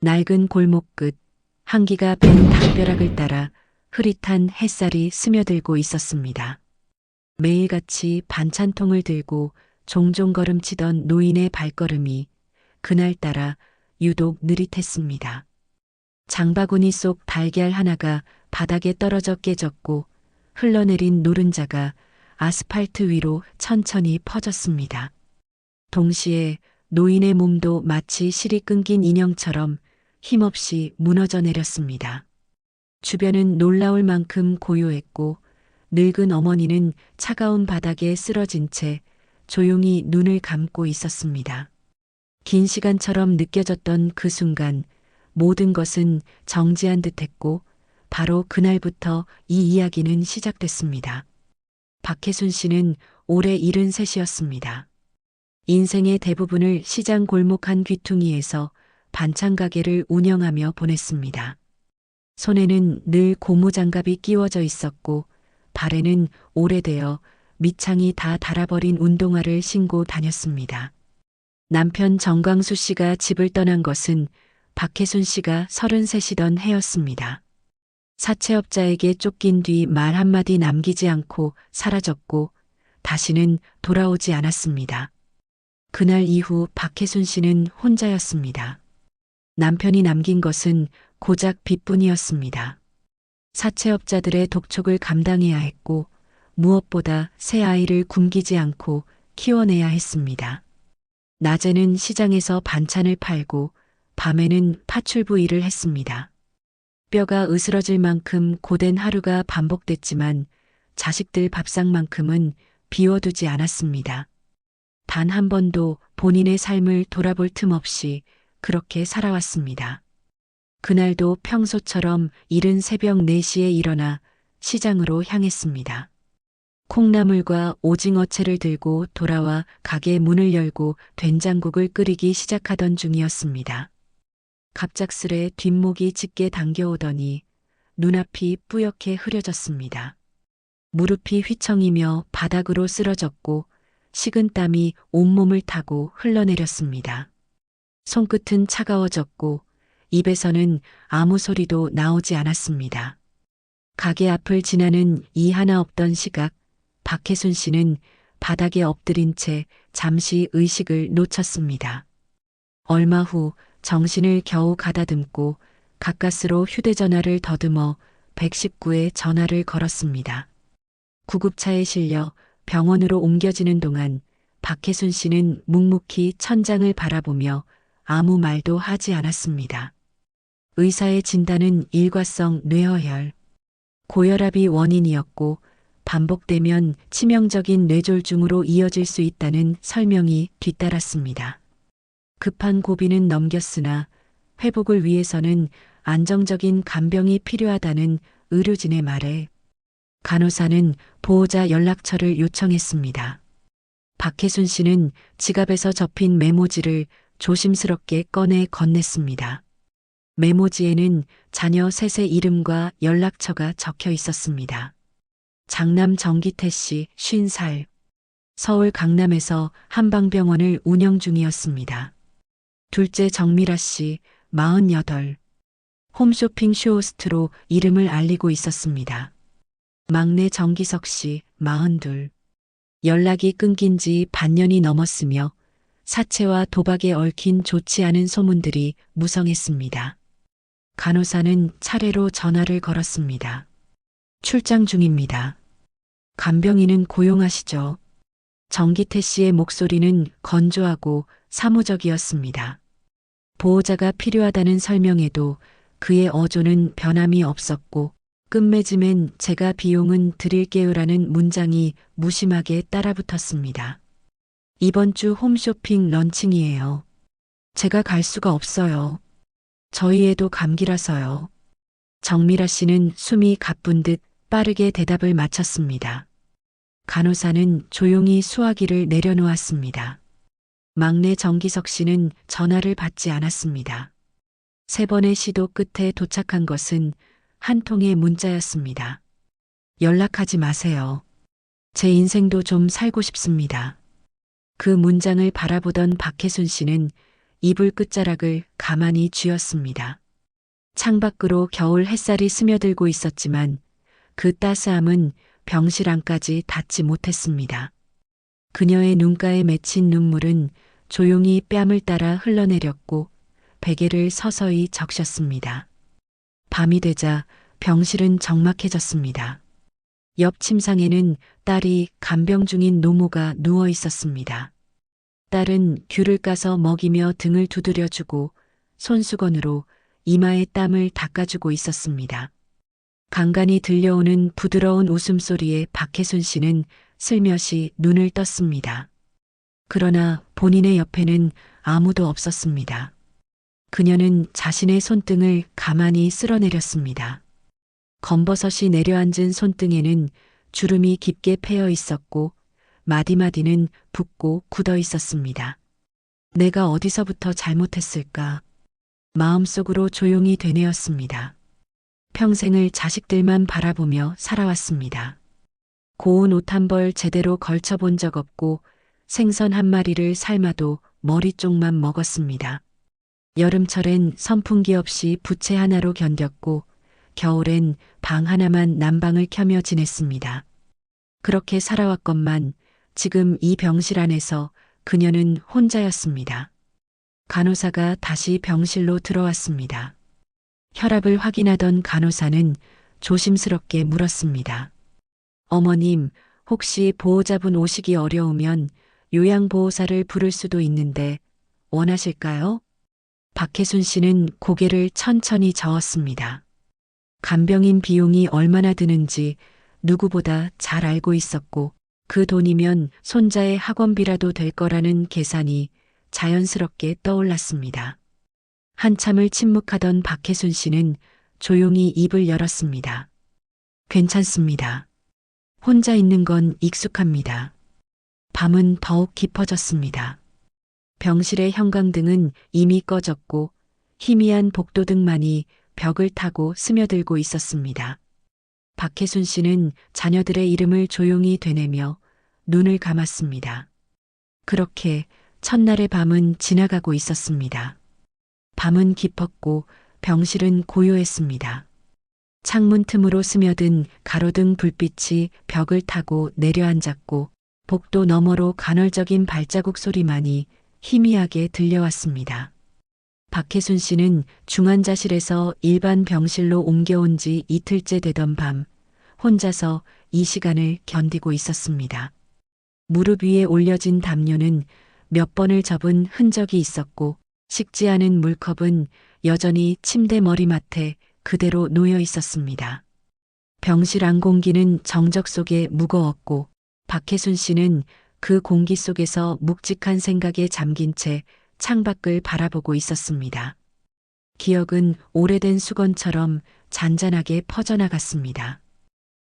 낡은 골목 끝 한기가 밴 담벼락을 따라 흐릿한 햇살이 스며들고 있었습니다. 매일같이 반찬통을 들고 종종 걸음치던 노인의 발걸음이 그날따라 유독 느릿했습니다. 장바구니 속 달걀 하나가 바닥에 떨어져 깨졌고 흘러내린 노른자가 아스팔트 위로 천천히 퍼졌습니다. 동시에 노인의 몸도 마치 실이 끊긴 인형처럼 힘없이 무너져 내렸습니다. 주변은 놀라울 만큼 고요했고 늙은 어머니는 차가운 바닥에 쓰러진 채 조용히 눈을 감고 있었습니다. 긴 시간처럼 느껴졌던 그 순간 모든 것은 정지한 듯했고 바로 그날부터 이 이야기는 시작됐습니다. 박혜순 씨는 올해 73이었습니다. 인생의 대부분을 시장 골목 한 귀퉁이에서 반찬 가게를 운영하며 보냈습니다. 손에는 늘 고무장갑이 끼워져 있었고 발에는 오래되어 밑창이 다 닳아버린 운동화를 신고 다녔습니다. 남편 정광수 씨가 집을 떠난 것은 박혜순 씨가 33이던 해였습니다. 사채업자에게 쫓긴 뒤 말 한마디 남기지 않고 사라졌고 다시는 돌아오지 않았습니다. 그날 이후 박혜순 씨는 혼자였습니다. 남편이 남긴 것은 고작 빚뿐이었습니다. 사채업자들의 독촉을 감당해야 했고 무엇보다 새 아이를 굶기지 않고 키워내야 했습니다. 낮에는 시장에서 반찬을 팔고 밤에는 파출부 일을 했습니다. 뼈가 으스러질 만큼 고된 하루가 반복됐지만 자식들 밥상만큼은 비워두지 않았습니다. 단 한 번도 본인의 삶을 돌아볼 틈 없이 그렇게 살아왔습니다. 그날도 평소처럼 이른 새벽 4시에 일어나 시장으로 향했습니다. 콩나물과 오징어채를 들고 돌아와 가게 문을 열고 된장국을 끓이기 시작하던 중이었습니다. 갑작스레 뒷목이 짙게 당겨오더니 눈앞이 뿌옇게 흐려졌습니다. 무릎이 휘청이며 바닥으로 쓰러졌고 식은 땀이 온몸을 타고 흘러내렸습니다. 손끝은 차가워졌고 입에서는 아무 소리도 나오지 않았습니다. 가게 앞을 지나는 이 하나 없던 시각, 박혜순 씨는 바닥에 엎드린 채 잠시 의식을 놓쳤습니다. 얼마 후 정신을 겨우 가다듬고 가까스로 휴대전화를 더듬어 119에 전화를 걸었습니다. 구급차에 실려 병원으로 옮겨지는 동안 박혜순 씨는 묵묵히 천장을 바라보며 아무 말도 하지 않았습니다. 의사의 진단은 일과성 뇌어혈, 고혈압이 원인이었고 반복되면 치명적인 뇌졸중으로 이어질 수 있다는 설명이 뒤따랐습니다. 급한 고비는 넘겼으나 회복을 위해서는 안정적인 간병이 필요하다는 의료진의 말에 간호사는 보호자 연락처를 요청했습니다. 박혜순 씨는 지갑에서 접힌 메모지를 조심스럽게 꺼내 건넸습니다. 메모지에는 자녀 셋의 이름과 연락처가 적혀 있었습니다. 장남 정기태 씨 50살, 서울 강남에서 한방병원을 운영 중이었습니다. 둘째 정미라 씨 48, 홈쇼핑 쇼호스트로 이름을 알리고 있었습니다. 막내 정기석 씨 42, 연락이 끊긴 지 반년이 넘었으며 사채와 도박에 얽힌 좋지 않은 소문들이 무성했습니다. 간호사는 차례로 전화를 걸었습니다. 출장 중입니다. 간병인은 고용하시죠. 정기태 씨의 목소리는 건조하고 사무적이었습니다. 보호자가 필요하다는 설명에도 그의 어조는 변함이 없었고 끝맺음엔 제가 비용은 드릴게요라는 문장이 무심하게 따라붙었습니다. 이번 주 홈쇼핑 런칭이에요. 제가 갈 수가 없어요. 저희 애도 감기라서요. 정미라 씨는 숨이 가쁜 듯 빠르게 대답을 마쳤습니다. 간호사는 조용히 수화기를 내려놓았습니다. 막내 정기석 씨는 전화를 받지 않았습니다. 3번의 시도 끝에 도착한 것은 한 통의 문자였습니다. 연락하지 마세요. 제 인생도 좀 살고 싶습니다. 그 문장을 바라보던 박혜순 씨는 이불 끝자락을 가만히 쥐었습니다. 창밖으로 겨울 햇살이 스며들고 있었지만 그 따스함은 병실 안까지 닿지 못했습니다. 그녀의 눈가에 맺힌 눈물은 조용히 뺨을 따라 흘러내렸고 베개를 서서히 적셨습니다. 밤이 되자 병실은 적막해졌습니다. 옆 침상에는 딸이 간병 중인 노모가 누워 있었습니다. 딸은 귤을 까서 먹이며 등을 두드려주고 손수건으로 이마의 땀을 닦아주고 있었습니다. 간간이 들려오는 부드러운 웃음소리에 박혜순 씨는 슬며시 눈을 떴습니다. 그러나 본인의 옆에는 아무도 없었습니다. 그녀는 자신의 손등을 가만히 쓸어내렸습니다. 검버섯이 내려앉은 손등에는 주름이 깊게 패여 있었고 마디마디는 붓고 굳어 있었습니다. 내가 어디서부터 잘못했을까? 마음속으로 조용히 되뇌었습니다. 평생을 자식들만 바라보며 살아왔습니다. 고운 옷 한 벌 제대로 걸쳐본 적 없고 생선 한 마리를 삶아도 머리 쪽만 먹었습니다. 여름철엔 선풍기 없이 부채 하나로 견뎠고 겨울엔 방 하나만 난방을 켜며 지냈습니다. 그렇게 살아왔건만 지금 이 병실 안에서 그녀는 혼자였습니다. 간호사가 다시 병실로 들어왔습니다. 혈압을 확인하던 간호사는 조심스럽게 물었습니다. 어머님, 혹시 보호자분 오시기 어려우면 요양보호사를 부를 수도 있는데 원하실까요? 박혜순 씨는 고개를 천천히 저었습니다. 간병인 비용이 얼마나 드는지 누구보다 잘 알고 있었고 그 돈이면 손자의 학원비라도 될 거라는 계산이 자연스럽게 떠올랐습니다. 한참을 침묵하던 박혜순 씨는 조용히 입을 열었습니다. 괜찮습니다. 혼자 있는 건 익숙합니다. 밤은 더욱 깊어졌습니다. 병실의 형광등은 이미 꺼졌고 희미한 복도등만이 벽을 타고 스며들고 있었습니다. 박혜순 씨는 자녀들의 이름을 조용히 되뇌며 눈을 감았습니다. 그렇게 첫날의 밤은 지나가고 있었습니다. 밤은 깊었고 병실은 고요했습니다. 창문 틈으로 스며든 가로등 불빛이 벽을 타고 내려앉았고 복도 너머로 간헐적인 발자국 소리만이 희미하게 들려왔습니다. 박혜순 씨는 중환자실에서 일반 병실로 옮겨온 지 이틀째 되던 밤 혼자서 이 시간을 견디고 있었습니다. 무릎 위에 올려진 담요는 몇 번을 접은 흔적이 있었고 식지 않은 물컵은 여전히 침대 머리맡에 그대로 놓여 있었습니다. 병실 안 공기는 정적 속에 무거웠고 박혜순 씨는 그 공기 속에서 묵직한 생각에 잠긴 채 창밖을 바라보고 있었습니다. 기억은 오래된 수건처럼 잔잔하게 퍼져나갔습니다.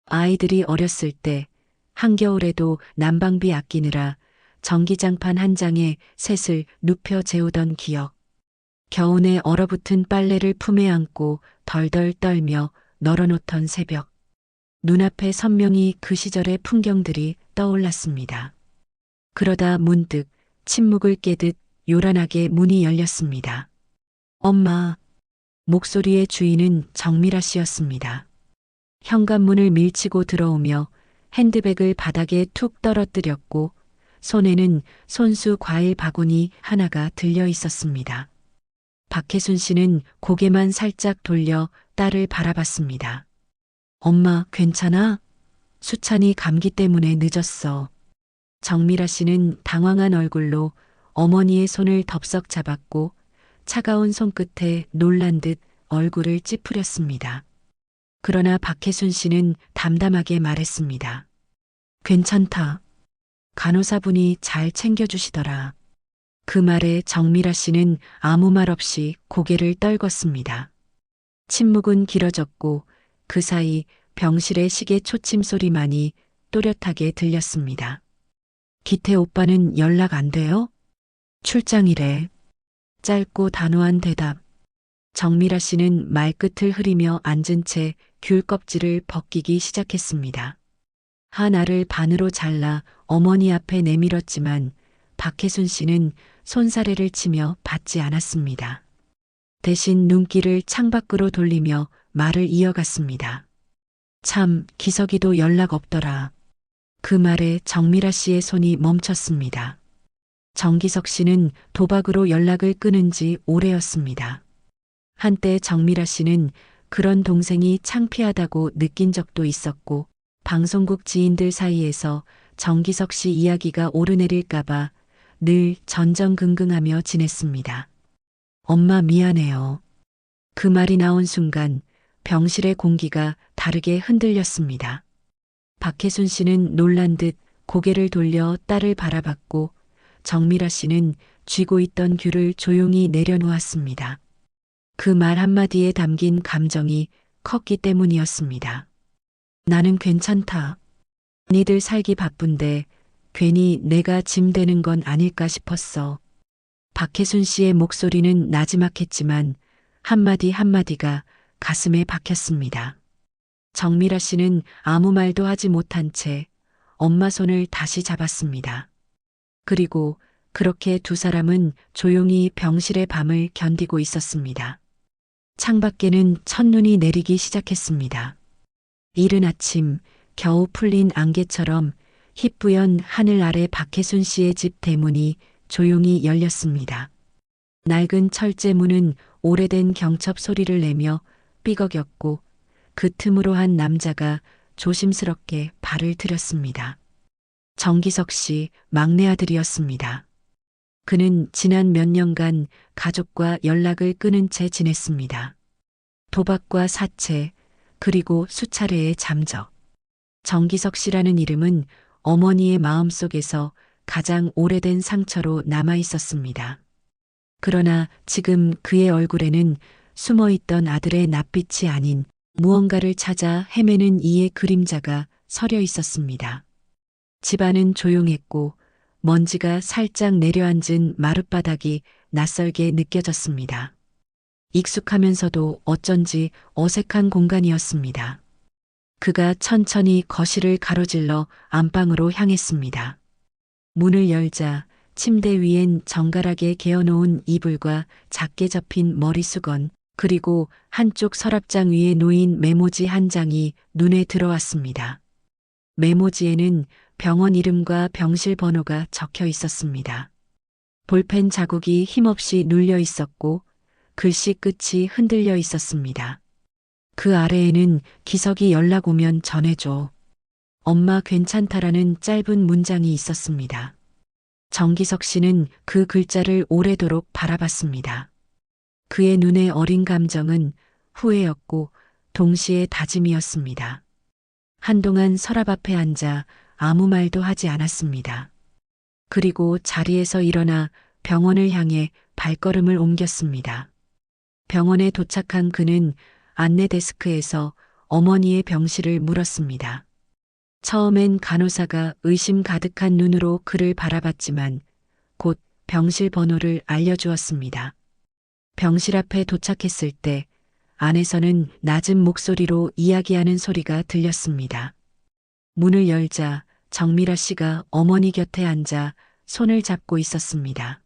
아이들이 어렸을 때 한겨울에도 난방비 아끼느라 전기장판 한 장에 셋을 눕혀 재우던 기억. 겨우내 얼어붙은 빨래를 품에 안고 덜덜 떨며 널어놓던 새벽. 눈앞에 선명히 그 시절의 풍경들이 떠올랐습니다. 그러다 문득 침묵을 깨듯 요란하게 문이 열렸습니다. 엄마. 목소리의 주인은 정미라 씨였습니다. 현관문을 밀치고 들어오며 핸드백을 바닥에 툭 떨어뜨렸고 손에는 손수 과일 바구니 하나가 들려 있었습니다. 박혜순 씨는 고개만 살짝 돌려 딸을 바라봤습니다. 엄마, 괜찮아? 수찬이 감기 때문에 늦었어. 정미라 씨는 당황한 얼굴로 어머니의 손을 덥석 잡았고 차가운 손끝에 놀란 듯 얼굴을 찌푸렸습니다. 그러나 박혜순 씨는 담담하게 말했습니다. 괜찮다. 간호사분이 잘 챙겨주시더라. 그 말에 정미라 씨는 아무 말 없이 고개를 떨궜습니다. 침묵은 길어졌고 그 사이 병실의 시계 초침 소리만이 또렷하게 들렸습니다. 기태 오빠는 연락 안 돼요? 출장이래. 짧고 단호한 대답. 정미라 씨는 말끝을 흐리며 앉은 채 귤 껍질을 벗기기 시작했습니다. 한 알을 반으로 잘라 어머니 앞에 내밀었지만 박혜순 씨는 손사래를 치며 받지 않았습니다. 대신 눈길을 창밖으로 돌리며 말을 이어갔습니다. 참, 기석이도 연락 없더라. 그 말에 정미라 씨의 손이 멈췄습니다. 정기석 씨는 도박으로 연락을 끊은 지 오래였습니다. 한때 정미라 씨는 그런 동생이 창피하다고 느낀 적도 있었고, 방송국 지인들 사이에서 정기석 씨 이야기가 오르내릴까봐 늘 전전긍긍하며 지냈습니다. 엄마 미안해요. 그 말이 나온 순간 병실의 공기가 다르게 흔들렸습니다. 박혜순 씨는 놀란 듯 고개를 돌려 딸을 바라봤고 정미라 씨는 쥐고 있던 귤을 조용히 내려놓았습니다. 그 말 한마디에 담긴 감정이 컸기 때문이었습니다. 나는 괜찮다. 니들 살기 바쁜데 괜히 내가 짐 되는 건 아닐까 싶었어. 박혜순 씨의 목소리는 나지막했지만 한마디 한마디가 가슴에 박혔습니다. 정미라 씨는 아무 말도 하지 못한 채 엄마 손을 다시 잡았습니다. 그리고 그렇게 두 사람은 조용히 병실의 밤을 견디고 있었습니다. 창밖에는 첫눈이 내리기 시작했습니다. 이른 아침 겨우 풀린 안개처럼 희뿌연 하늘 아래 박혜순 씨의 집 대문이 조용히 열렸습니다. 낡은 철제 문은 오래된 경첩 소리를 내며 삐걱였고 그 틈으로 한 남자가 조심스럽게 발을 들였습니다. 정기석 씨 막내 아들이었습니다. 그는 지난 몇 년간 가족과 연락을 끊은 채 지냈습니다. 도박과 사채, 그리고 수차례의 잠적. 정기석 씨라는 이름은 어머니의 마음속에서 가장 오래된 상처로 남아 있었습니다. 그러나 지금 그의 얼굴에는 숨어있던 아들의 낯빛이 아닌 무언가를 찾아 헤매는 이의 그림자가 서려 있었습니다. 집안은 조용했고 먼지가 살짝 내려앉은 마룻바닥이 낯설게 느껴졌습니다. 익숙하면서도 어쩐지 어색한 공간이었습니다. 그가 천천히 거실을 가로질러 안방으로 향했습니다. 문을 열자 침대 위엔 정갈하게 개어놓은 이불과 작게 접힌 머리수건, 그리고 한쪽 서랍장 위에 놓인 메모지 한 장이 눈에 들어왔습니다. 메모지에는 병원 이름과 병실 번호가 적혀 있었습니다. 볼펜 자국이 힘없이 눌려 있었고 글씨 끝이 흔들려 있었습니다. 그 아래에는 기석이 연락 오면 전해줘. 엄마 괜찮다라는 짧은 문장이 있었습니다. 정기석 씨는 그 글자를 오래도록 바라봤습니다. 그의 눈에 어린 감정은 후회였고 동시에 다짐이었습니다. 한동안 서랍 앞에 앉아 아무 말도 하지 않았습니다. 그리고 자리에서 일어나 병원을 향해 발걸음을 옮겼습니다. 병원에 도착한 그는 안내 데스크에서 어머니의 병실을 물었습니다. 처음엔 간호사가 의심 가득한 눈으로 그를 바라봤지만 곧 병실 번호를 알려주었습니다. 병실 앞에 도착했을 때 안에서는 낮은 목소리로 이야기하는 소리가 들렸습니다. 문을 열자 정미라 씨가 어머니 곁에 앉아 손을 잡고 있었습니다.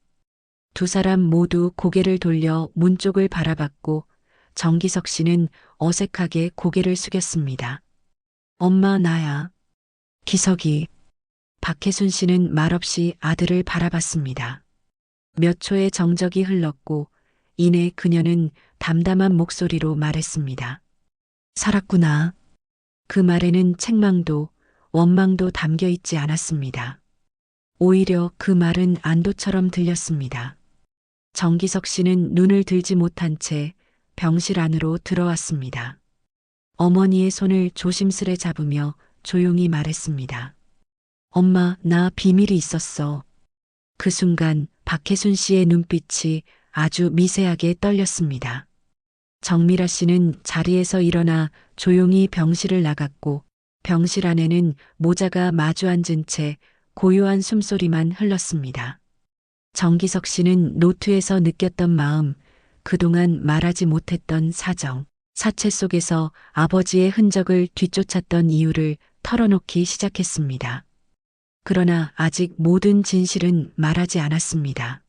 두 사람 모두 고개를 돌려 문 쪽을 바라봤고 정기석 씨는 어색하게 고개를 숙였습니다. 엄마 나야. 기석이. 박혜순 씨는 말없이 아들을 바라봤습니다. 몇 초의 정적이 흘렀고 이내 그녀는 담담한 목소리로 말했습니다. 살았구나. 그 말에는 책망도 원망도 담겨 있지 않았습니다. 오히려 그 말은 안도처럼 들렸습니다. 정기석 씨는 눈을 들지 못한 채 병실 안으로 들어왔습니다. 어머니의 손을 조심스레 잡으며 조용히 말했습니다. 엄마, 나 비밀이 있었어. 그 순간 박혜순 씨의 눈빛이 아주 미세하게 떨렸습니다. 정미라 씨는 자리에서 일어나 조용히 병실을 나갔고 병실 안에는 모자가 마주 앉은 채 고요한 숨소리만 흘렀습니다. 정기석 씨는 노트에서 느꼈던 마음, 그동안 말하지 못했던 사정, 사체 속에서 아버지의 흔적을 뒤쫓았던 이유를 털어놓기 시작했습니다. 그러나 아직 모든 진실은 말하지 않았습니다.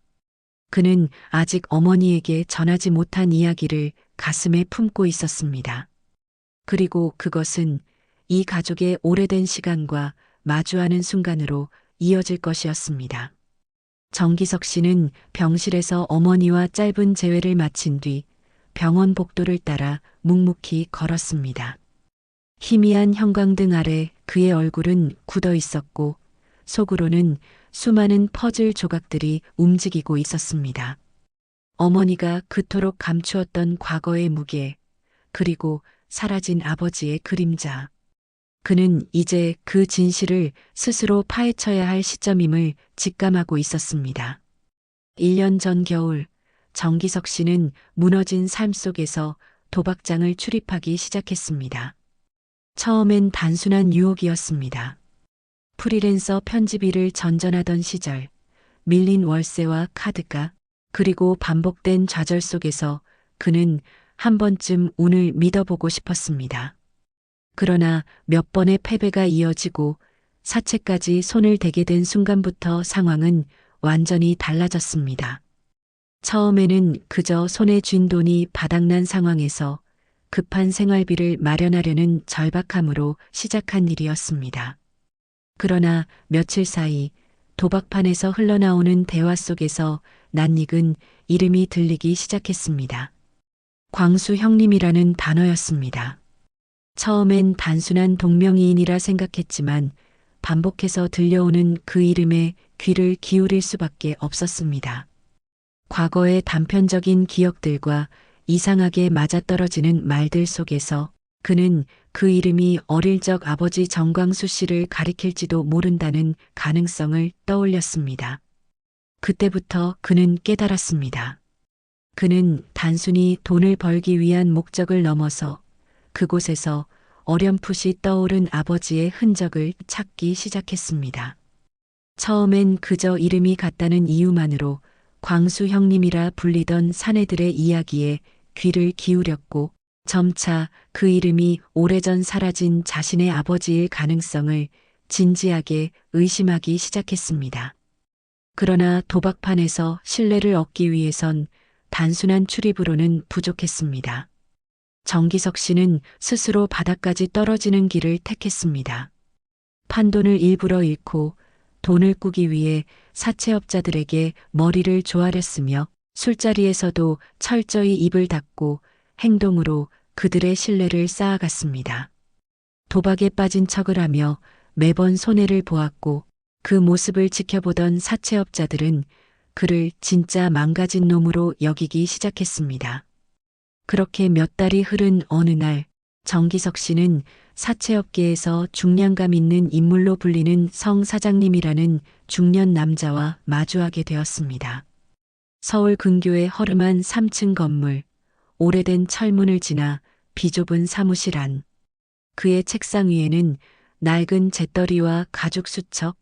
그는 아직 어머니에게 전하지 못한 이야기를 가슴에 품고 있었습니다. 그리고 그것은 이 가족의 오래된 시간과 마주하는 순간으로 이어질 것이었습니다. 정기석 씨는 병실에서 어머니와 짧은 재회를 마친 뒤 병원 복도를 따라 묵묵히 걸었습니다. 희미한 형광등 아래 그의 얼굴은 굳어 있었고 속으로는 수많은 퍼즐 조각들이 움직이고 있었습니다. 어머니가 그토록 감추었던 과거의 무게, 그리고 사라진 아버지의 그림자. 그는 이제 그 진실을 스스로 파헤쳐야 할 시점임을 직감하고 있었습니다. 1년 전 겨울, 정기석 씨는 무너진 삶 속에서 도박장을 출입하기 시작했습니다. 처음엔 단순한 유혹이었습니다. 프리랜서 편집 일을 전전하던 시절, 밀린 월세와 카드가, 그리고 반복된 좌절 속에서 그는 한 번쯤 운을 믿어보고 싶었습니다. 그러나 몇 번의 패배가 이어지고 사채까지 손을 대게 된 순간부터 상황은 완전히 달라졌습니다. 처음에는 그저 손에 쥔 돈이 바닥난 상황에서 급한 생활비를 마련하려는 절박함으로 시작한 일이었습니다. 그러나 며칠 사이 도박판에서 흘러나오는 대화 속에서 낯익은 이름이 들리기 시작했습니다. 광수 형님이라는 단어였습니다. 처음엔 단순한 동명이인이라 생각했지만 반복해서 들려오는 그 이름에 귀를 기울일 수밖에 없었습니다. 과거의 단편적인 기억들과 이상하게 맞아떨어지는 말들 속에서 그는 그 이름이 어릴 적 아버지 정광수 씨를 가리킬지도 모른다는 가능성을 떠올렸습니다. 그때부터 그는 깨달았습니다. 그는 단순히 돈을 벌기 위한 목적을 넘어서 그곳에서 어렴풋이 떠오른 아버지의 흔적을 찾기 시작했습니다. 처음엔 그저 이름이 같다는 이유만으로 광수 형님이라 불리던 사내들의 이야기에 귀를 기울였고 점차 그 이름이 오래전 사라진 자신의 아버지일 가능성을 진지하게 의심하기 시작했습니다. 그러나 도박판에서 신뢰를 얻기 위해선 단순한 출입으로는 부족했습니다. 정기석 씨는 스스로 바닥까지 떨어지는 길을 택했습니다. 판돈을 일부러 잃고 돈을 꾸기 위해 사채업자들에게 머리를 조아렸으며 술자리에서도 철저히 입을 닫고 행동으로 그들의 신뢰를 쌓아갔습니다. 도박에 빠진 척을 하며 매번 손해를 보았고 그 모습을 지켜보던 사채업자들은 그를 진짜 망가진 놈으로 여기기 시작했습니다. 그렇게 몇 달이 흐른 어느 날 정기석 씨는 사채업계에서 중량감 있는 인물로 불리는 성 사장님이라는 중년 남자와 마주하게 되었습니다. 서울 근교의 허름한 3층 건물, 오래된 철문을 지나 비좁은 사무실 안. 그의 책상 위에는 낡은 재떨이와 가죽 수첩,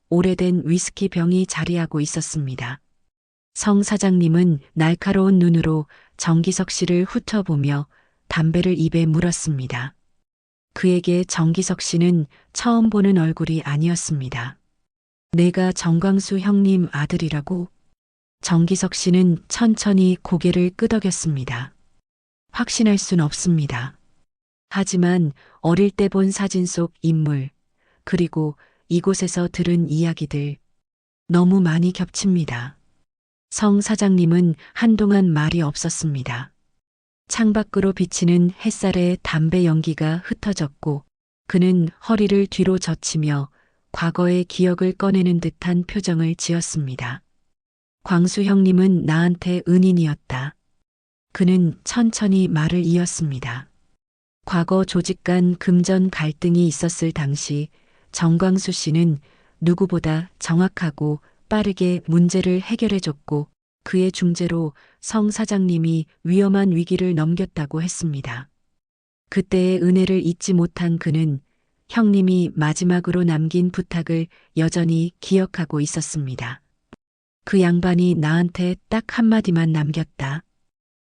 오래된 위스키 병이 자리하고 있었습니다. 성 사장님은 날카로운 눈으로 정기석 씨를 훑어보며 담배를 입에 물었습니다. 그에게 정기석 씨는 처음 보는 얼굴이 아니었습니다. 내가 정광수 형님 아들이라고? 정기석 씨는 천천히 고개를 끄덕였습니다. 확신할 순 없습니다. 하지만 어릴 때 본 사진 속 인물, 그리고 이곳에서 들은 이야기들, 너무 많이 겹칩니다. 성 사장님은 한동안 말이 없었습니다. 창밖으로 비치는 햇살에 담배 연기가 흩어졌고 그는 허리를 뒤로 젖히며 과거의 기억을 꺼내는 듯한 표정을 지었습니다. 광수 형님은 나한테 은인이었다. 그는 천천히 말을 이었습니다. 과거 조직 간 금전 갈등이 있었을 당시 정광수 씨는 누구보다 정확하고 빠르게 문제를 해결해줬고 그의 중재로 성 사장님이 위험한 위기를 넘겼다고 했습니다. 그때의 은혜를 잊지 못한 그는 형님이 마지막으로 남긴 부탁을 여전히 기억하고 있었습니다. 그 양반이 나한테 딱 한마디만 남겼다.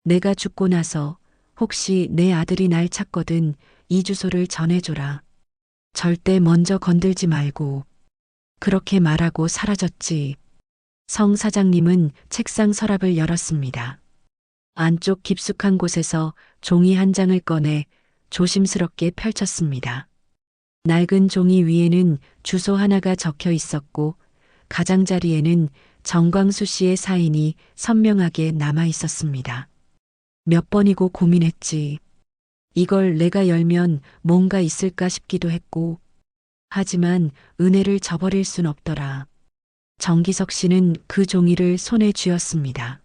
내가 죽고 나서 혹시 내 아들이 날 찾거든 이 주소를 전해줘라. 절대 먼저 건들지 말고. 그렇게 말하고 사라졌지. 성 사장님은 책상 서랍을 열었습니다. 안쪽 깊숙한 곳에서 종이 한 장을 꺼내 조심스럽게 펼쳤습니다. 낡은 종이 위에는 주소 하나가 적혀 있었고 가장자리에는 정광수 씨의 사인이 선명하게 남아 있었습니다. 몇 번이고 고민했지. 이걸 내가 열면 뭔가 있을까 싶기도 했고, 하지만 은혜를 저버릴 순 없더라. 정기석 씨는 그 종이를 손에 쥐었습니다.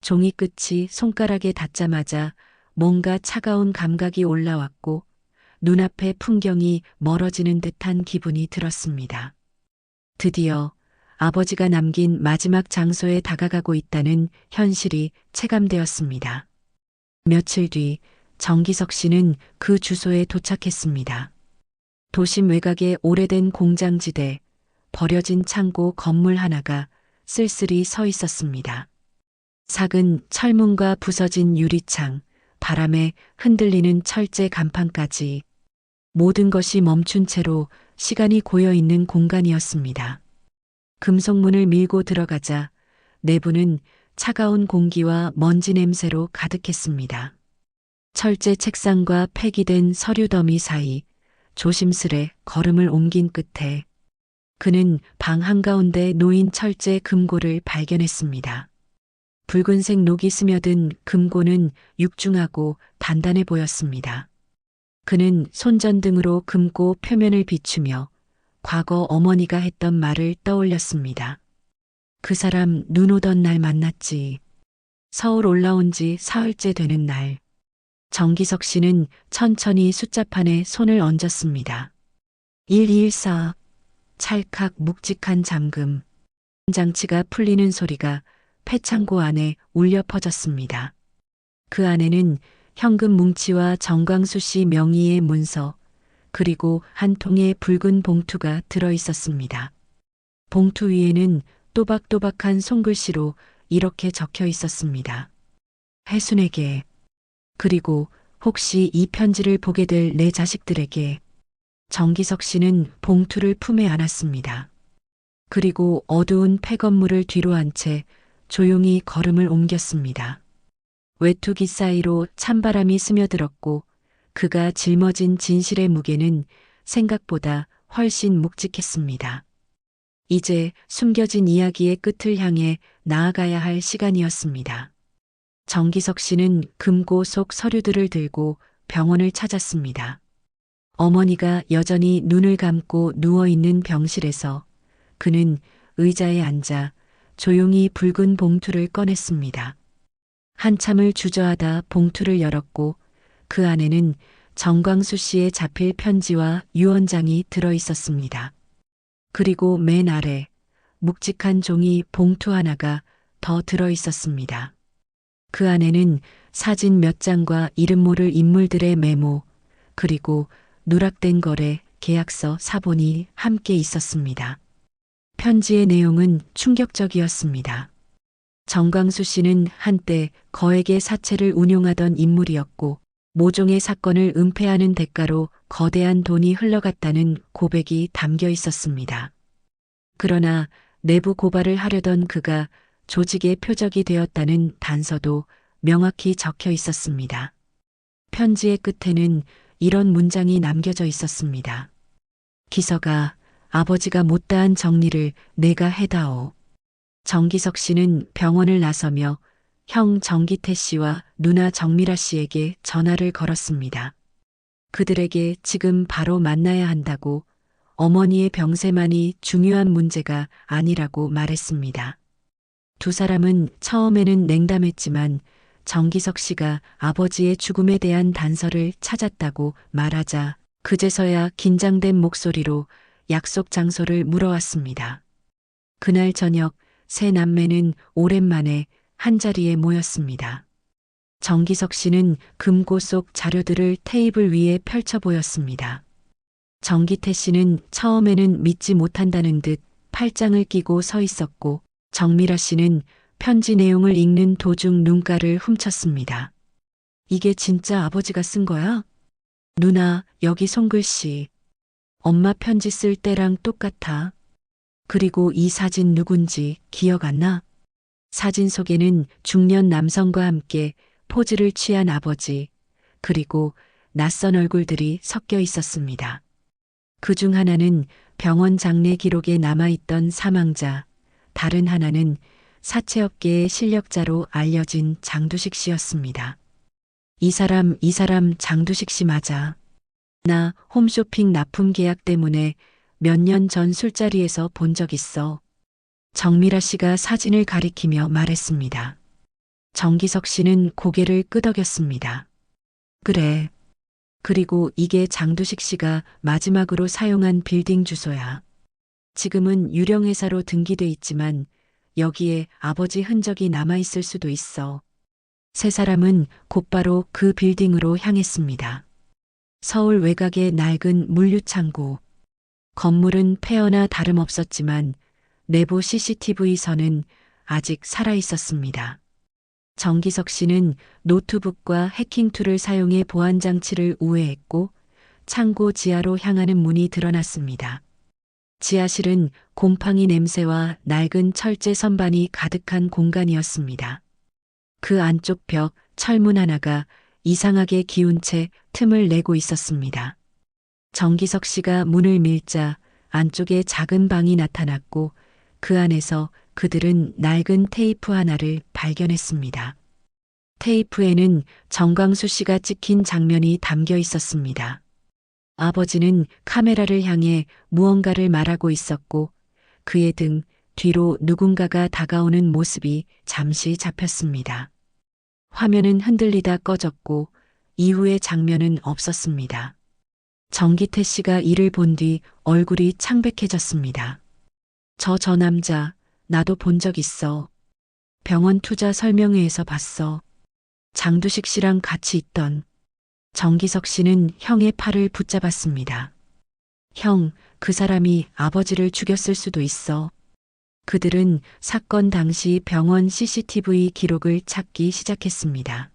종이 끝이 손가락에 닿자마자 뭔가 차가운 감각이 올라왔고 눈앞의 풍경이 멀어지는 듯한 기분이 들었습니다. 드디어 아버지가 남긴 마지막 장소에 다가가고 있다는 현실이 체감되었습니다. 며칠 뒤 정기석 씨는 그 주소에 도착했습니다. 도심 외곽의 오래된 공장지대, 버려진 창고 건물 하나가 쓸쓸히 서 있었습니다. 작은 철문과 부서진 유리창, 바람에 흔들리는 철제 간판까지 모든 것이 멈춘 채로 시간이 고여 있는 공간이었습니다. 금속문을 밀고 들어가자 내부는 차가운 공기와 먼지 냄새로 가득했습니다. 철제 책상과 폐기된 서류 더미 사이 조심스레 걸음을 옮긴 끝에 그는 방 한가운데 놓인 철제 금고를 발견했습니다. 붉은색 녹이 스며든 금고는 육중하고 단단해 보였습니다. 그는 손전등으로 금고 표면을 비추며 과거 어머니가 했던 말을 떠올렸습니다. 그 사람 눈 오던 날 만났지. 서울 올라온 지 사흘째 되는 날. 정기석 씨는 천천히 숫자판에 손을 얹었습니다. 1214. 찰칵 묵직한 잠금. 장치가 풀리는 소리가 폐창고 안에 울려 퍼졌습니다. 그 안에는 현금 뭉치와 정광수 씨 명의의 문서, 그리고 한 통의 붉은 봉투가 들어 있었습니다. 봉투 위에는 또박또박한 손글씨로 이렇게 적혀 있었습니다. 혜순에게, 그리고 혹시 이 편지를 보게 될 내 자식들에게. 정기석 씨는 봉투를 품에 안았습니다. 그리고 어두운 폐건물을 뒤로 한 채 조용히 걸음을 옮겼습니다. 외투기 사이로 찬바람이 스며들었고 그가 짊어진 진실의 무게는 생각보다 훨씬 묵직했습니다. 이제 숨겨진 이야기의 끝을 향해 나아가야 할 시간이었습니다. 정기석 씨는 금고 속 서류들을 들고 병원을 찾았습니다. 어머니가 여전히 눈을 감고 누워있는 병실에서 그는 의자에 앉아 조용히 붉은 봉투를 꺼냈습니다. 한참을 주저하다 봉투를 열었고 그 안에는 정광수 씨의 자필 편지와 유언장이 들어 있었습니다. 그리고 맨 아래 묵직한 종이 봉투 하나가 더 들어 있었습니다. 그 안에는 사진 몇 장과 이름 모를 인물들의 메모, 그리고 누락된 거래, 계약서 사본이 함께 있었습니다. 편지의 내용은 충격적이었습니다. 정광수 씨는 한때 거액의 사채를 운용하던 인물이었고 모종의 사건을 은폐하는 대가로 거대한 돈이 흘러갔다는 고백이 담겨 있었습니다. 그러나 내부 고발을 하려던 그가 조직의 표적이 되었다는 단서도 명확히 적혀 있었습니다. 편지의 끝에는 이런 문장이 남겨져 있었습니다. 기서가 아버지가 못다한 정리를 내가 해다오. 정기석 씨는 병원을 나서며 형 정기태 씨와 누나 정미라 씨에게 전화를 걸었습니다. 그들에게 지금 바로 만나야 한다고, 어머니의 병세만이 중요한 문제가 아니라고 말했습니다. 두 사람은 처음에는 냉담했지만 정기석 씨가 아버지의 죽음에 대한 단서를 찾았다고 말하자 그제서야 긴장된 목소리로 약속 장소를 물어왔습니다. 그날 저녁 세 남매는 오랜만에 한자리에 모였습니다. 정기석 씨는 금고 속 자료들을 테이블 위에 펼쳐 보였습니다. 정기태 씨는 처음에는 믿지 못한다는 듯 팔짱을 끼고 서 있었고 정미라 씨는 편지 내용을 읽는 도중 눈가를 훔쳤습니다. 이게 진짜 아버지가 쓴 거야? 누나, 여기 손글씨. 엄마 편지 쓸 때랑 똑같아. 그리고 이 사진 누군지 기억 안 나? 사진 속에는 중년 남성과 함께 포즈를 취한 아버지, 그리고 낯선 얼굴들이 섞여 있었습니다. 그 중 하나는 병원 장례 기록에 남아있던 사망자, 다른 하나는 사채업계의 실력자로 알려진 장두식 씨였습니다. 이 사람 장두식 씨 맞아. 나 홈쇼핑 납품 계약 때문에 몇 년 전 술자리에서 본 적 있어. 정미라 씨가 사진을 가리키며 말했습니다. 정기석 씨는 고개를 끄덕였습니다. 그래. 그리고 이게 장두식 씨가 마지막으로 사용한 빌딩 주소야. 지금은 유령회사로 등기돼 있지만 여기에 아버지 흔적이 남아있을 수도 있어. 세 사람은 곧바로 그 빌딩으로 향했습니다. 서울 외곽의 낡은 물류창고. 건물은 폐허나 다름없었지만 내부 CCTV선은 아직 살아 있었습니다. 정기석 씨는 노트북과 해킹 툴을 사용해 보안 장치를 우회했고 창고 지하로 향하는 문이 드러났습니다. 지하실은 곰팡이 냄새와 낡은 철제 선반이 가득한 공간이었습니다. 그 안쪽 벽, 철문 하나가 이상하게 기운 채 틈을 내고 있었습니다. 정기석 씨가 문을 밀자 안쪽에 작은 방이 나타났고 그 안에서 그들은 낡은 테이프 하나를 발견했습니다. 테이프에는 정광수 씨가 찍힌 장면이 담겨 있었습니다. 아버지는 카메라를 향해 무언가를 말하고 있었고 그의 등 뒤로 누군가가 다가오는 모습이 잠시 잡혔습니다. 화면은 흔들리다 꺼졌고 이후의 장면은 없었습니다. 정기태 씨가 이를 본 뒤 얼굴이 창백해졌습니다. 저 남자, 나도 본 적 있어. 병원 투자 설명회에서 봤어. 장두식 씨랑 같이 있던. 정기석 씨는 형의 팔을 붙잡았습니다. 형, 그 사람이 아버지를 죽였을 수도 있어. 그들은 사건 당시 병원 CCTV 기록을 찾기 시작했습니다.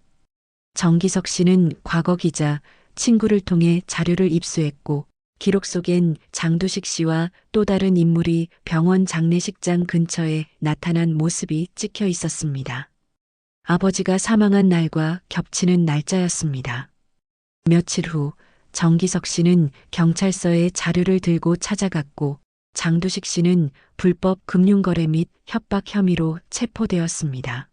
정기석 씨는 과거 기자, 친구를 통해 자료를 입수했고 기록 속엔 장두식 씨와 또 다른 인물이 병원 장례식장 근처에 나타난 모습이 찍혀 있었습니다. 아버지가 사망한 날과 겹치는 날짜였습니다. 며칠 후 정기석 씨는 경찰서에 자료를 들고 찾아갔고 장두식 씨는 불법 금융거래 및 협박 혐의로 체포되었습니다.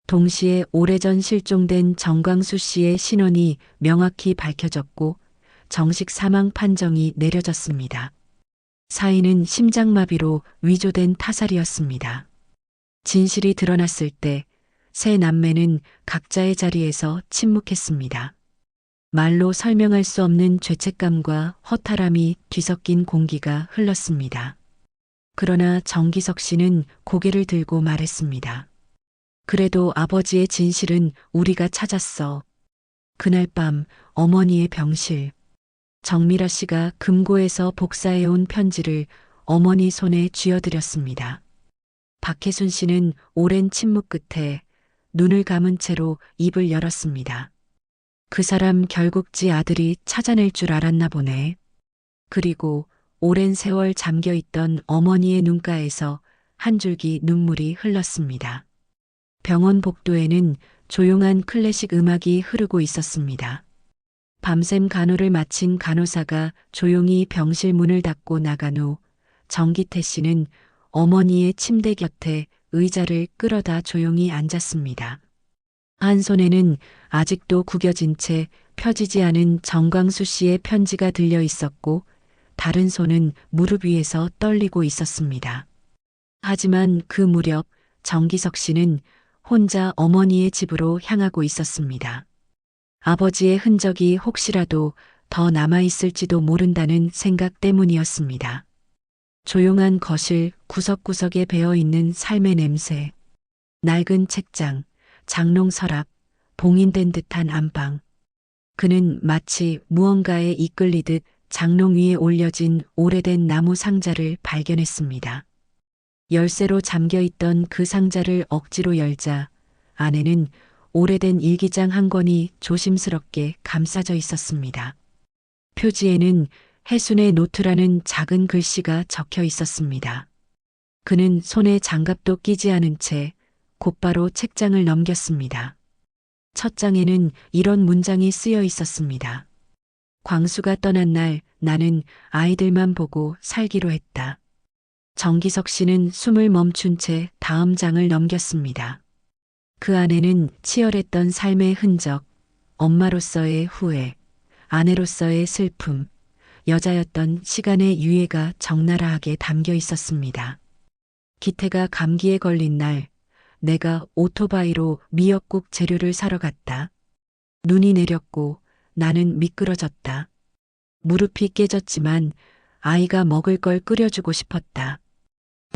동시에 오래전 실종된 정광수 씨의 신원이 명확히 밝혀졌고 정식 사망 판정이 내려졌습니다. 사인은 심장마비로 위조된 타살이었습니다. 진실이 드러났을 때 세 남매는 각자의 자리에서 침묵했습니다. 말로 설명할 수 없는 죄책감과 허탈함이 뒤섞인 공기가 흘렀습니다. 그러나 정기석 씨는 고개를 들고 말했습니다. 그래도 아버지의 진실은 우리가 찾았어. 그날 밤 어머니의 병실. 정미라 씨가 금고에서 복사해온 편지를 어머니 손에 쥐어드렸습니다. 박혜순 씨는 오랜 침묵 끝에 눈을 감은 채로 입을 열었습니다. 그 사람 결국 지 아들이 찾아낼 줄 알았나 보네. 그리고 오랜 세월 잠겨있던 어머니의 눈가에서 한 줄기 눈물이 흘렀습니다. 병원 복도에는 조용한 클래식 음악이 흐르고 있었습니다. 밤샘 간호를 마친 간호사가 조용히 병실 문을 닫고 나간 후 정기태 씨는 어머니의 침대 곁에 의자를 끌어다 조용히 앉았습니다. 한 손에는 아직도 구겨진 채 펴지지 않은 정광수 씨의 편지가 들려 있었고 다른 손은 무릎 위에서 떨리고 있었습니다. 하지만 그 무렵 정기석 씨는 혼자 어머니의 집으로 향하고 있었습니다. 아버지의 흔적이 혹시라도 더 남아있을지도 모른다는 생각 때문이었습니다. 조용한 거실 구석구석에 배어있는 삶의 냄새, 낡은 책장, 장롱 서랍, 봉인된 듯한 안방. 그는 마치 무언가에 이끌리듯 장롱 위에 올려진 오래된 나무 상자를 발견했습니다. 열쇠로 잠겨있던 그 상자를 억지로 열자 안에는 오래된 일기장 한 권이 조심스럽게 감싸져 있었습니다. 표지에는 해순의 노트라는 작은 글씨가 적혀 있었습니다. 그는 손에 장갑도 끼지 않은 채 곧바로 책장을 넘겼습니다. 첫 장에는 이런 문장이 쓰여 있었습니다. 광수가 떠난 날 나는 아이들만 보고 살기로 했다. 정기석 씨는 숨을 멈춘 채 다음 장을 넘겼습니다. 그 안에는 치열했던 삶의 흔적, 엄마로서의 후회, 아내로서의 슬픔, 여자였던 시간의 유예가 적나라하게 담겨 있었습니다. 기태가 감기에 걸린 날, 내가 오토바이로 미역국 재료를 사러 갔다. 눈이 내렸고 나는 미끄러졌다. 무릎이 깨졌지만 아이가 먹을 걸 끓여주고 싶었다.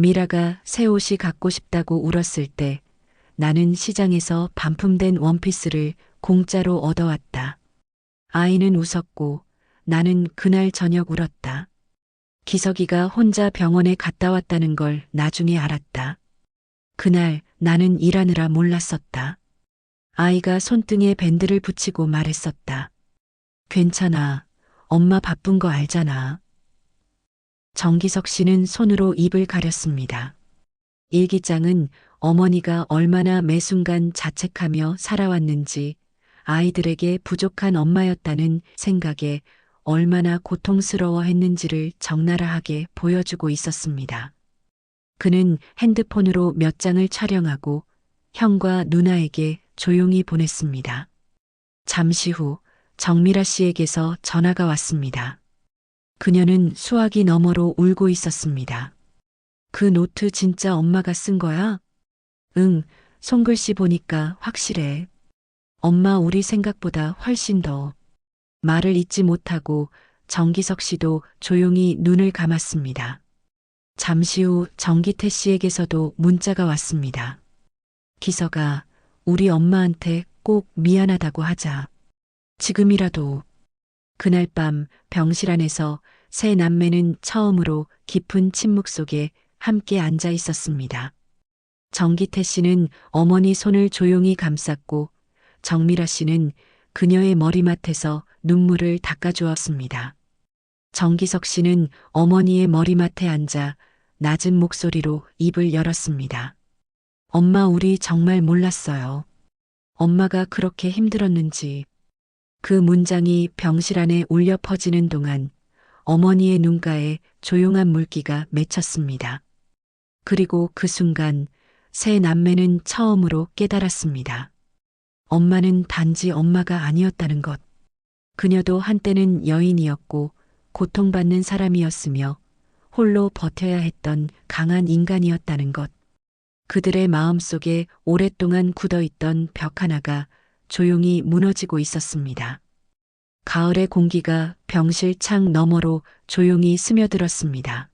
미라가 새 옷이 갖고 싶다고 울었을 때 나는 시장에서 반품된 원피스를 공짜로 얻어왔다. 아이는 웃었고 나는 그날 저녁 울었다. 기석이가 혼자 병원에 갔다 왔다는 걸 나중에 알았다. 그날 나는 일하느라 몰랐었다. 아이가 손등에 밴드를 붙이고 말했었다. 괜찮아. 엄마 바쁜 거 알잖아. 정기석 씨는 손으로 입을 가렸습니다. 일기장은 어머니가 얼마나 매 순간 자책하며 살아왔는지, 아이들에게 부족한 엄마였다는 생각에 얼마나 고통스러워했는지를 적나라하게 보여주고 있었습니다. 그는 핸드폰으로 몇 장을 촬영하고 형과 누나에게 조용히 보냈습니다. 잠시 후 정미라 씨에게서 전화가 왔습니다. 그녀는 수화기 너머로 울고 있었습니다. 그 노트 진짜 엄마가 쓴 거야? 응, 손글씨 보니까 확실해. 엄마 우리 생각보다 훨씬 더. 말을 잇지 못하고 정기석 씨도 조용히 눈을 감았습니다. 잠시 후 정기태 씨에게서도 문자가 왔습니다. 기석아, 우리 엄마한테 꼭 미안하다고 하자. 지금이라도. 그날 밤 병실 안에서 세 남매는 처음으로 깊은 침묵 속에 함께 앉아 있었습니다. 정기태 씨는 어머니 손을 조용히 감쌌고 정미라 씨는 그녀의 머리맡에서 눈물을 닦아주었습니다. 정기석 씨는 어머니의 머리맡에 앉아 낮은 목소리로 입을 열었습니다. 엄마 우리 정말 몰랐어요. 엄마가 그렇게 힘들었는지. 그 문장이 병실 안에 울려 퍼지는 동안 어머니의 눈가에 조용한 물기가 맺혔습니다. 그리고 그 순간 세 남매는 처음으로 깨달았습니다. 엄마는 단지 엄마가 아니었다는 것. 그녀도 한때는 여인이었고 고통받는 사람이었으며 홀로 버텨야 했던 강한 인간이었다는 것. 그들의 마음속에 오랫동안 굳어있던 벽 하나가 조용히 무너지고 있었습니다. 가을의 공기가 병실 창 너머로 조용히 스며들었습니다.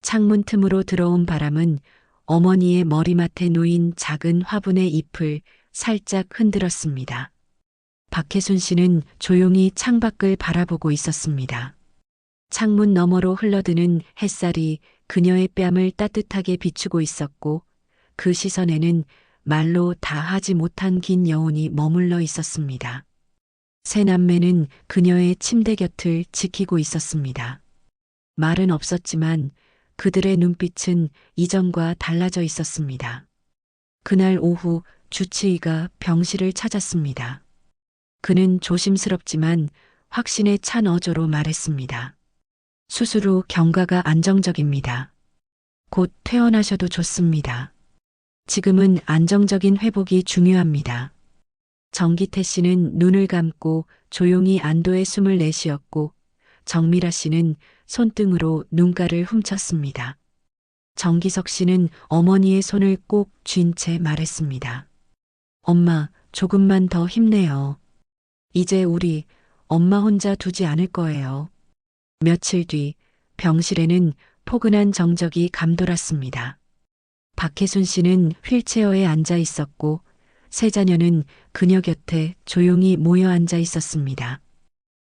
창문 틈으로 들어온 바람은 어머니의 머리맡에 놓인 작은 화분의 잎을 살짝 흔들었습니다. 박혜순 씨는 조용히 창밖을 바라보고 있었습니다. 창문 너머로 흘러드는 햇살이 그녀의 뺨을 따뜻하게 비추고 있었고 그 시선에는 말로 다 하지 못한 긴 여운이 머물러 있었습니다. 세 남매는 그녀의 침대 곁을 지키고 있었습니다. 말은 없었지만 그들의 눈빛은 이전과 달라져 있었습니다. 그날 오후 주치의가 병실을 찾았습니다. 그는 조심스럽지만 확신에 찬 어조로 말했습니다. 수술 후 경과가 안정적입니다. 곧 퇴원하셔도 좋습니다. 지금은 안정적인 회복이 중요합니다. 정기태 씨는 눈을 감고 조용히 안도의 숨을 내쉬었고 정미라 씨는 손등으로 눈가를 훔쳤습니다. 정기석 씨는 어머니의 손을 꼭 쥔 채 말했습니다. 엄마, 조금만 더 힘내요. 이제 우리 엄마 혼자 두지 않을 거예요. 며칠 뒤 병실에는 포근한 정적이 감돌았습니다. 박혜순 씨는 휠체어에 앉아 있었고 세 자녀는 그녀 곁에 조용히 모여 앉아 있었습니다.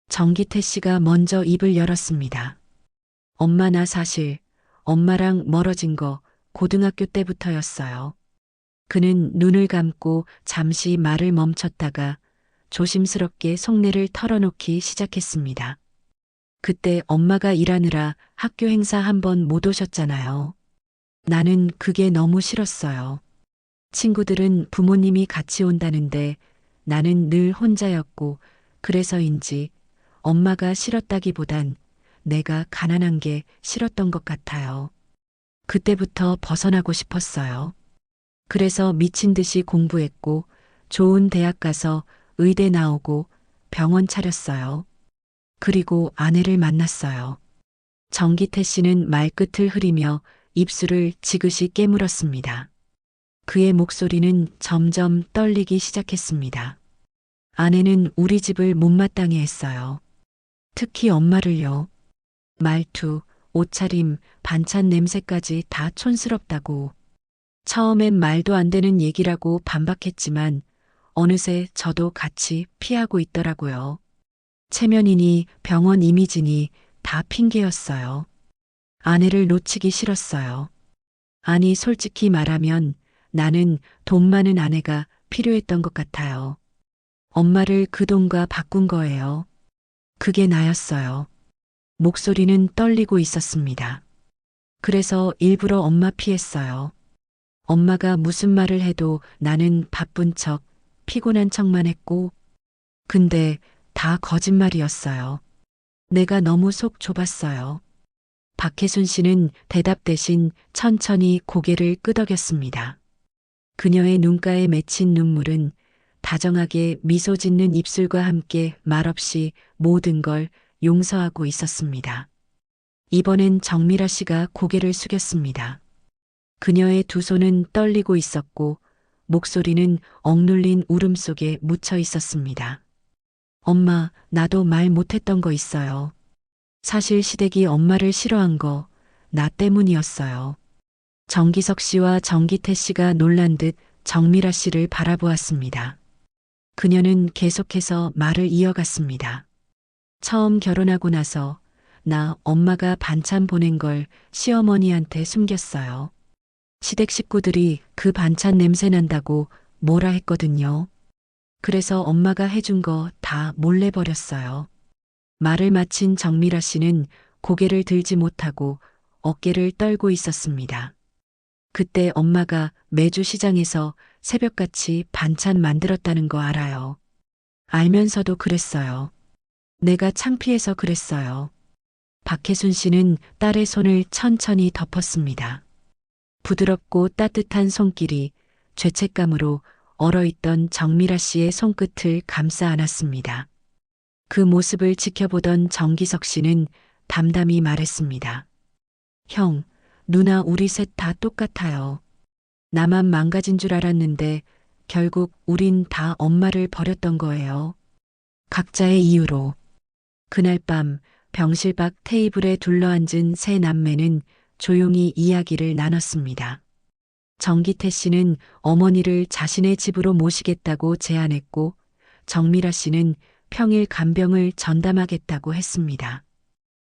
정기태 씨가 먼저 입을 열었습니다. 엄마 나 사실 엄마랑 멀어진 거 고등학교 때부터였어요. 그는 눈을 감고 잠시 말을 멈췄다가 조심스럽게 속내를 털어놓기 시작했습니다. 그때 엄마가 일하느라 학교 행사 한 번 못 오셨잖아요. 나는 그게 너무 싫었어요. 친구들은 부모님이 같이 온다는데 나는 늘 혼자였고 그래서인지 엄마가 싫었다기보단 내가 가난한 게 싫었던 것 같아요. 그때부터 벗어나고 싶었어요. 그래서 미친 듯이 공부했고 좋은 대학 가서 의대 나오고 병원 차렸어요. 그리고 아내를 만났어요. 정기태 씨는 말끝을 흐리며 입술을 지그시 깨물었습니다. 그의 목소리는 점점 떨리기 시작했습니다. 아내는 우리 집을 못마땅해 했어요. 특히 엄마를요. 말투, 옷차림, 반찬 냄새까지 다 촌스럽다고. 처음엔 말도 안 되는 얘기라고 반박했지만 어느새 저도 같이 피하고 있더라고요. 체면이니 병원 이미지니 다 핑계였어요. 아내를 놓치기 싫었어요. 아니, 솔직히 말하면 나는 돈 많은 아내가 필요했던 것 같아요. 엄마를 그 돈과 바꾼 거예요. 그게 나였어요. 목소리는 떨리고 있었습니다. 그래서 일부러 엄마 피했어요. 엄마가 무슨 말을 해도 나는 바쁜 척, 피곤한 척만 했고, 근데 다 거짓말이었어요. 내가 너무 속 좁았어요. 박혜순 씨는 대답 대신 천천히 고개를 끄덕였습니다. 그녀의 눈가에 맺힌 눈물은 다정하게 미소 짓는 입술과 함께 말없이 모든 걸 용서하고 있었습니다. 이번엔 정미라 씨가 고개를 숙였습니다. 그녀의 두 손은 떨리고 있었고 목소리는 억눌린 울음 속에 묻혀 있었습니다. 엄마, 나도 말 못했던 거 있어요. 사실 시댁이 엄마를 싫어한 거 나 때문이었어요. 정기석 씨와 정기태 씨가 놀란 듯 정미라 씨를 바라보았습니다. 그녀는 계속해서 말을 이어갔습니다. 처음 결혼하고 나서 나 엄마가 반찬 보낸 걸 시어머니한테 숨겼어요. 시댁 식구들이 그 반찬 냄새 난다고 뭐라 했거든요. 그래서 엄마가 해준 거 다 몰래 버렸어요. 말을 마친 정미라 씨는 고개를 들지 못하고 어깨를 떨고 있었습니다. 그때 엄마가 매주 시장에서 새벽같이 반찬 만들었다는 거 알아요. 알면서도 그랬어요. 내가 창피해서 그랬어요. 박혜순 씨는 딸의 손을 천천히 덮었습니다. 부드럽고 따뜻한 손길이 죄책감으로 얼어있던 정미라 씨의 손끝을 감싸 안았습니다. 그 모습을 지켜보던 정기석 씨는 담담히 말했습니다. 형, 누나 우리 셋 다 똑같아요. 나만 망가진 줄 알았는데 결국 우린 다 엄마를 버렸던 거예요. 각자의 이유로. 그날 밤 병실 밖 테이블에 둘러앉은 세 남매는 조용히 이야기를 나눴습니다. 정기태 씨는 어머니를 자신의 집으로 모시겠다고 제안했고 정미라 씨는 평일 간병을 전담하겠다고 했습니다.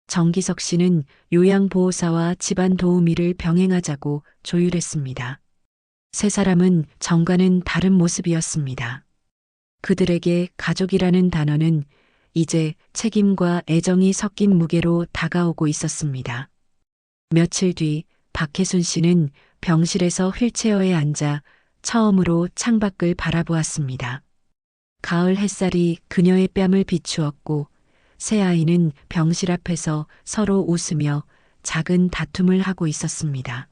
정기석 씨는 요양보호사와 집안 도우미를 병행하자고 조율했습니다. 세 사람은 정과는 다른 모습이었습니다. 그들에게 가족이라는 단어는 이제 책임과 애정이 섞인 무게로 다가오고 있었습니다. 며칠 뒤 박혜순 씨는 병실에서 휠체어에 앉아 처음으로 창밖을 바라보았습니다. 가을 햇살이 그녀의 뺨을 비추었고 세 아이는 병실 앞에서 서로 웃으며 작은 다툼을 하고 있었습니다.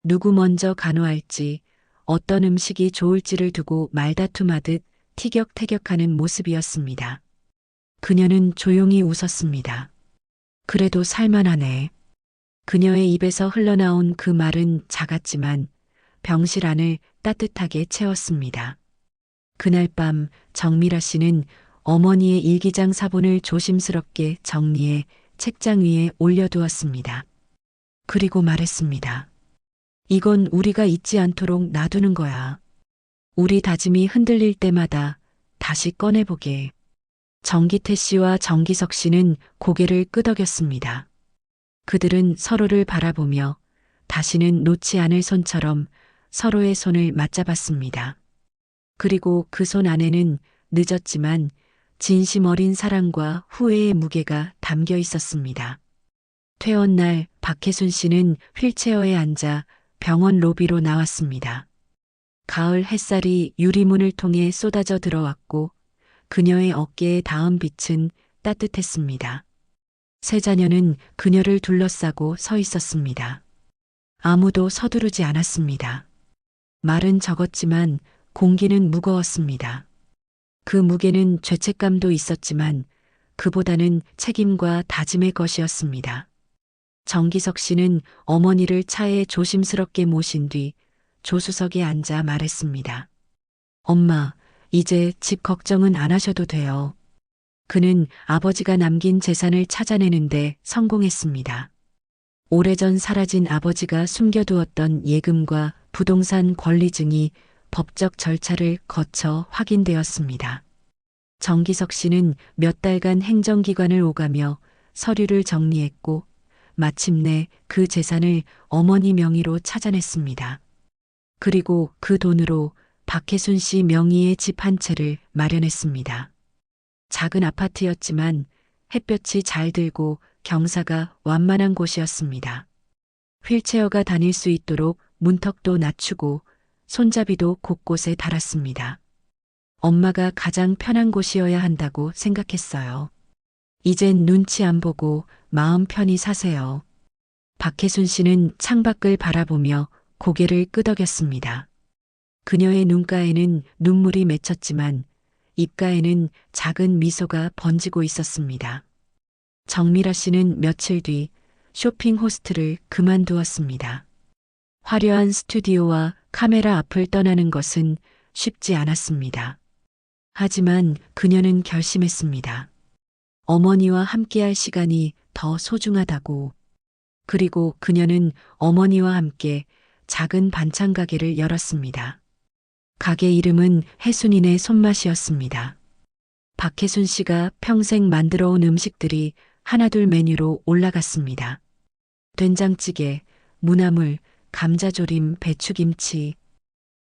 누구 먼저 간호할지, 어떤 음식이 좋을지를 두고 말다툼하듯 티격태격하는 모습이었습니다. 그녀는 조용히 웃었습니다. 그래도 살만하네. 그녀의 입에서 흘러나온 그 말은 작았지만 병실 안을 따뜻하게 채웠습니다. 그날 밤 정미라 씨는 어머니의 일기장 사본을 조심스럽게 정리해 책장 위에 올려두었습니다. 그리고 말했습니다. 이건 우리가 잊지 않도록 놔두는 거야. 우리 다짐이 흔들릴 때마다 다시 꺼내보게. 정기태 씨와 정기석 씨는 고개를 끄덕였습니다. 그들은 서로를 바라보며 다시는 놓지 않을 손처럼 서로의 손을 맞잡았습니다. 그리고 그 손 안에는 늦었지만 진심 어린 사랑과 후회의 무게가 담겨 있었습니다. 퇴원 날 박혜순 씨는 휠체어에 앉아 병원 로비로 나왔습니다. 가을 햇살이 유리문을 통해 쏟아져 들어왔고 그녀의 어깨에 닿은 빛은 따뜻했습니다. 세 자녀는 그녀를 둘러싸고 서 있었습니다. 아무도 서두르지 않았습니다. 말은 적었지만 공기는 무거웠습니다. 그 무게는 죄책감도 있었지만 그보다는 책임과 다짐의 것이었습니다. 정기석 씨는 어머니를 차에 조심스럽게 모신 뒤 조수석에 앉아 말했습니다. 엄마, 이제 집 걱정은 안 하셔도 돼요. 그는 아버지가 남긴 재산을 찾아내는데 성공했습니다. 오래전 사라진 아버지가 숨겨두었던 예금과 부동산 권리증이 법적 절차를 거쳐 확인되었습니다. 정기석 씨는 몇 달간 행정기관을 오가며 서류를 정리했고 마침내 그 재산을 어머니 명의로 찾아냈습니다. 그리고 그 돈으로 박혜순 씨 명의의 집 한 채를 마련했습니다. 작은 아파트였지만 햇볕이 잘 들고 경사가 완만한 곳이었습니다. 휠체어가 다닐 수 있도록 문턱도 낮추고 손잡이도 곳곳에 달았습니다. 엄마가 가장 편한 곳이어야 한다고 생각했어요. 이젠 눈치 안 보고 마음 편히 사세요. 박혜순 씨는 창밖을 바라보며 고개를 끄덕였습니다. 그녀의 눈가에는 눈물이 맺혔지만 입가에는 작은 미소가 번지고 있었습니다. 정미라 씨는 며칠 뒤 쇼핑 호스트를 그만두었습니다. 화려한 스튜디오와 카메라 앞을 떠나는 것은 쉽지 않았습니다. 하지만 그녀는 결심했습니다. 어머니와 함께할 시간이 더 소중하다고. 그리고 그녀는 어머니와 함께 작은 반찬 가게를 열었습니다. 가게 이름은 혜순이네 손맛이었습니다. 박혜순 씨가 평생 만들어온 음식들이 하나둘 메뉴로 올라갔습니다. 된장찌개, 무나물, 감자조림, 배추김치.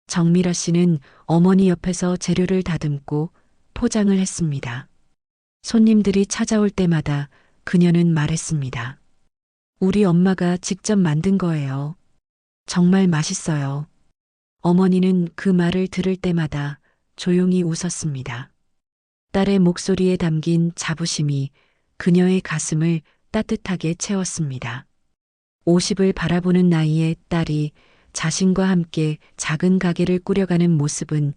정미라 씨는 어머니 옆에서 재료를 다듬고 포장을 했습니다. 손님들이 찾아올 때마다 그녀는 말했습니다. 우리 엄마가 직접 만든 거예요. 정말 맛있어요. 어머니는 그 말을 들을 때마다 조용히 웃었습니다. 딸의 목소리에 담긴 자부심이 그녀의 가슴을 따뜻하게 채웠습니다. 50을 바라보는 나이에 딸이 자신과 함께 작은 가게를 꾸려가는 모습은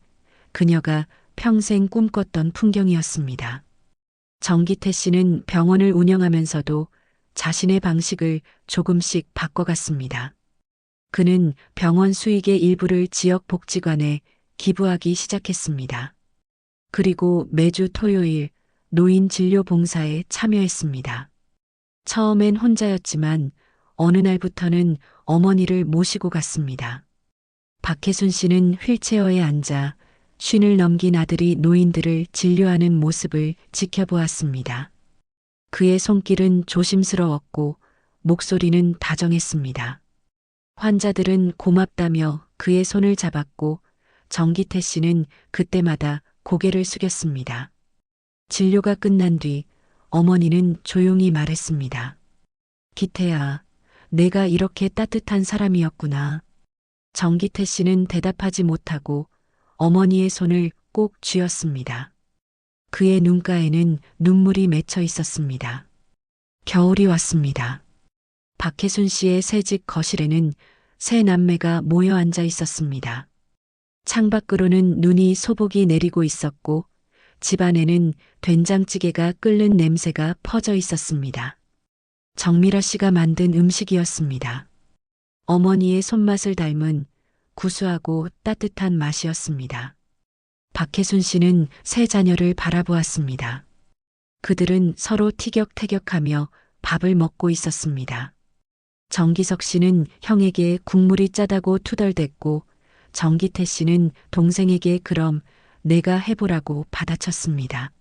그녀가 평생 꿈꿨던 풍경이었습니다. 정기태 씨는 병원을 운영하면서도 자신의 방식을 조금씩 바꿔갔습니다. 그는 병원 수익의 일부를 지역 복지관에 기부하기 시작했습니다. 그리고 매주 토요일 노인 진료 봉사에 참여했습니다. 처음엔 혼자였지만 어느 날부터는 어머니를 모시고 갔습니다. 박혜순 씨는 휠체어에 앉아 쉰을 넘긴 아들이 노인들을 진료하는 모습을 지켜보았습니다. 그의 손길은 조심스러웠고 목소리는 다정했습니다. 환자들은 고맙다며 그의 손을 잡았고 정기태 씨는 그때마다 고개를 숙였습니다. 진료가 끝난 뒤 어머니는 조용히 말했습니다. 기태야, 내가 이렇게 따뜻한 사람이었구나. 정기태 씨는 대답하지 못하고 어머니의 손을 꼭 쥐었습니다. 그의 눈가에는 눈물이 맺혀 있었습니다. 겨울이 왔습니다. 박혜순 씨의 새집 거실에는 세 남매가 모여 앉아 있었습니다. 창밖으로는 눈이 소복이 내리고 있었고 집안에는 된장찌개가 끓는 냄새가 퍼져 있었습니다. 정미라 씨가 만든 음식이었습니다. 어머니의 손맛을 닮은 구수하고 따뜻한 맛이었습니다. 박혜순 씨는 세 자녀를 바라보았습니다. 그들은 서로 티격태격하며 밥을 먹고 있었습니다. 정기석 씨는 형에게 국물이 짜다고 투덜댔고 정기태 씨는 동생에게 그럼 내가 해보라고 받아쳤습니다.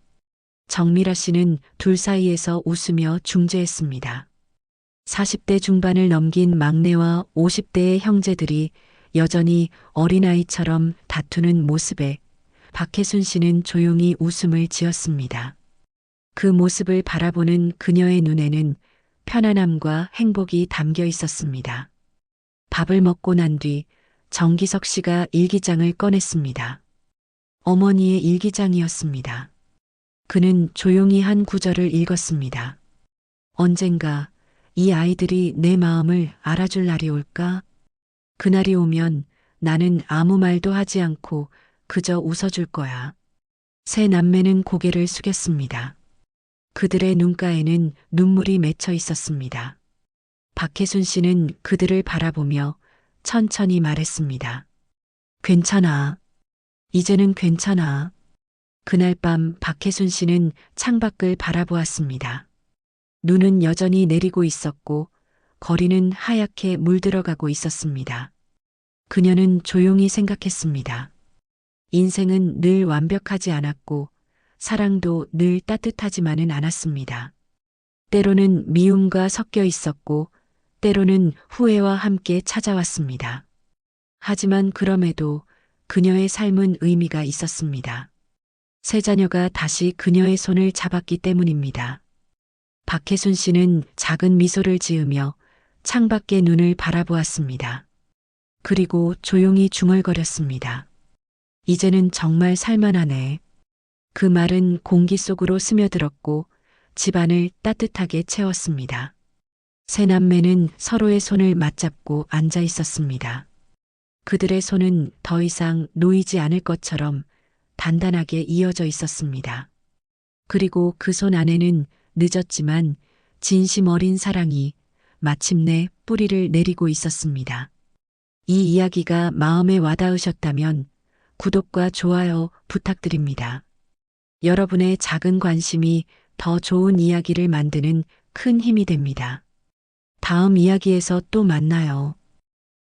정미라 씨는 둘 사이에서 웃으며 중재했습니다. 40대 중반을 넘긴 막내와 50대의 형제들이 여전히 어린아이처럼 다투는 모습에 박혜순 씨는 조용히 웃음을 지었습니다. 그 모습을 바라보는 그녀의 눈에는 편안함과 행복이 담겨 있었습니다. 밥을 먹고 난 뒤 정기석 씨가 일기장을 꺼냈습니다. 어머니의 일기장이었습니다. 그는 조용히 한 구절을 읽었습니다. 언젠가 이 아이들이 내 마음을 알아줄 날이 올까? 그날이 오면 나는 아무 말도 하지 않고 그저 웃어줄 거야. 세 남매는 고개를 숙였습니다. 그들의 눈가에는 눈물이 맺혀 있었습니다. 박혜순 씨는 그들을 바라보며 천천히 말했습니다. 괜찮아. 이제는 괜찮아. 그날 밤 박혜순 씨는 창밖을 바라보았습니다. 눈은 여전히 내리고 있었고 거리는 하얗게 물들어가고 있었습니다. 그녀는 조용히 생각했습니다. 인생은 늘 완벽하지 않았고 사랑도 늘 따뜻하지만은 않았습니다. 때로는 미움과 섞여 있었고 때로는 후회와 함께 찾아왔습니다. 하지만 그럼에도 그녀의 삶은 의미가 있었습니다. 세 자녀가 다시 그녀의 손을 잡았기 때문입니다. 박혜순 씨는 작은 미소를 지으며 창밖의 눈을 바라보았습니다. 그리고 조용히 중얼거렸습니다. 이제는 정말 살만하네. 그 말은 공기 속으로 스며들었고 집안을 따뜻하게 채웠습니다. 세 남매는 서로의 손을 맞잡고 앉아 있었습니다. 그들의 손은 더 이상 놓이지 않을 것처럼 단단하게 이어져 있었습니다. 그리고 그 손 안에는 늦었지만 진심 어린 사랑이 마침내 뿌리를 내리고 있었습니다. 이 이야기가 마음에 와닿으셨다면 구독과 좋아요 부탁드립니다. 여러분의 작은 관심이 더 좋은 이야기를 만드는 큰 힘이 됩니다. 다음 이야기에서 또 만나요.